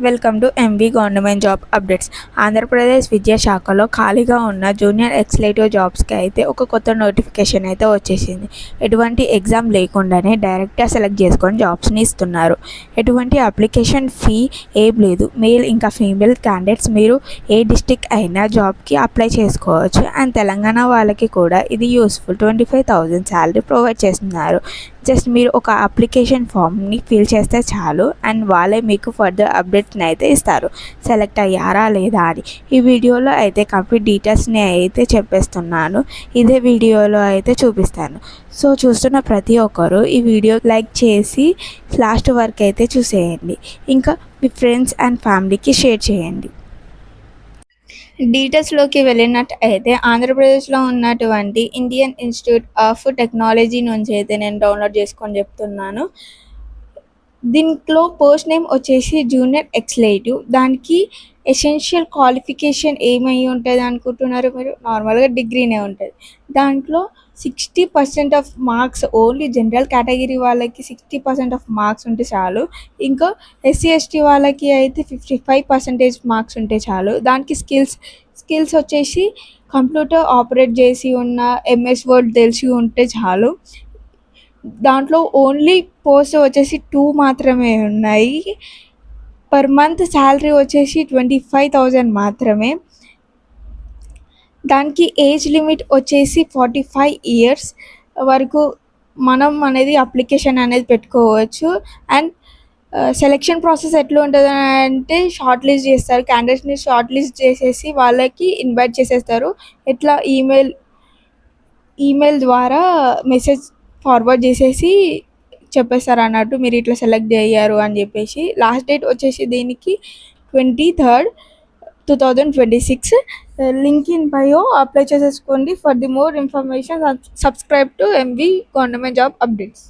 Welcome to MV government job updates. Andhra Pradesh విద్యాశాఖలో ఖాళీగా ఉన్న జూనియర్ ఎక్స్లేటివ్ జాబ్స్కి అయితే ఒక కొత్త నోటిఫికేషన్ అయితే వచ్చేసింది. ఎటువంటి ఎగ్జామ్ లేకుండానే డైరెక్ట్గా సెలెక్ట్ చేసుకొని జాబ్స్ని ఇస్తున్నారు. ఎటువంటి అప్లికేషన్ ఫీ ఏం లేదు. మేల్ ఇంకా ఫీమేల్ క్యాండిడేట్స్ మీరు ఏ డిస్టిక్ అయినా జాబ్కి అప్లై చేసుకోవచ్చు. అండ్ తెలంగాణ వాళ్ళకి కూడా ఇది యూస్ఫుల్. 25,000 శాలరీ ప్రొవైడ్ చేస్తున్నారు. జస్ట్ మీరు ఒక అప్లికేషన్ ఫామ్ని ఫిల్ చేస్తే చాలు అండ్ వాళ్ళే మీకు ఫర్దర్ అప్డేట్ని అయితే ఇస్తారు, సెలెక్ట్ అయ్యారా లేదా అని. ఈ వీడియోలో అయితే కంప్లీట్ డీటెయిల్స్ని అయితే చెప్పేస్తున్నాను. ఇదే వీడియోలో అయితే చూపిస్తాను. సో చూస్తున్న ప్రతి ఒక్కరు ఈ వీడియో లైక్ చేసి లాస్ట్ వరకు అయితే చూసేయండి. ఇంకా మీ ఫ్రెండ్స్ అండ్ ఫ్యామిలీకి షేర్ చేయండి. డీటెయిల్స్లోకి వెళ్ళినట్టు అయితే ఆంధ్రప్రదేశ్లో ఉన్నటువంటి ఇండియన్ ఇన్స్టిట్యూట్ ఆఫ్ టెక్నాలజీ నుంచి అయితే నేను డౌన్లోడ్ చేసుకొని చెప్తున్నాను. దీంట్లో పోస్ట్ నేమ్ వచ్చేసి జూనియర్ ఎక్స్లేటివ్. దానికి ఎసెన్షియల్ క్వాలిఫికేషన్ ఏమై ఉంటుంది అనుకుంటున్నారు మీరు? నార్మల్గా డిగ్రీనే ఉంటుంది. దాంట్లో 60% of marks, only general category వాళ్ళకి 60% ఆఫ్ మార్క్స్ ఉంటే చాలు. ఇంకా ఎస్సీ ఎస్టీ వాళ్ళకి అయితే 55% మార్క్స్ ఉంటే చాలు. దానికి స్కిల్స్ వచ్చేసి కంప్యూటర్ ఆపరేట్ చేసి ఉన్న, ఎంఎస్ వర్డ్ తెలిసి ఉంటే చాలు. దాంట్లో ఓన్లీ పోస్ట్ వచ్చేసి 2 మాత్రమే ఉన్నాయి. పర్ మంత్ శాలరీ వచ్చేసి 25,000 మాత్రమే. దానికి ఏజ్ లిమిట్ వచ్చేసి 45 ఇయర్స్ వరకు మనం అనేది అప్లికేషన్ అనేది పెట్టుకోవచ్చు. అండ్ సెలెక్షన్ ప్రాసెస్ ఎట్లా ఉంటుంది అంటే, షార్ట్ లిస్ట్ చేస్తారు. క్యాండిడేట్స్ని షార్ట్ లిస్ట్ చేసేసి వాళ్ళకి ఇన్వైట్ చేసేస్తారు. ఎట్లా ఈమెయిల్ ద్వారా మెసేజ్ ఫార్వర్డ్ చేసేసి చెప్పేస్తారు అన్నట్టు, మీరు ఇట్లా సెలెక్ట్ అయ్యారు అని చెప్పేసి. లాస్ట్ డేట్ వచ్చేసి దీనికి 23rd 2026. Link in bio, apply చేసేసుకోండి. For the more information subscribe to MV government job updates.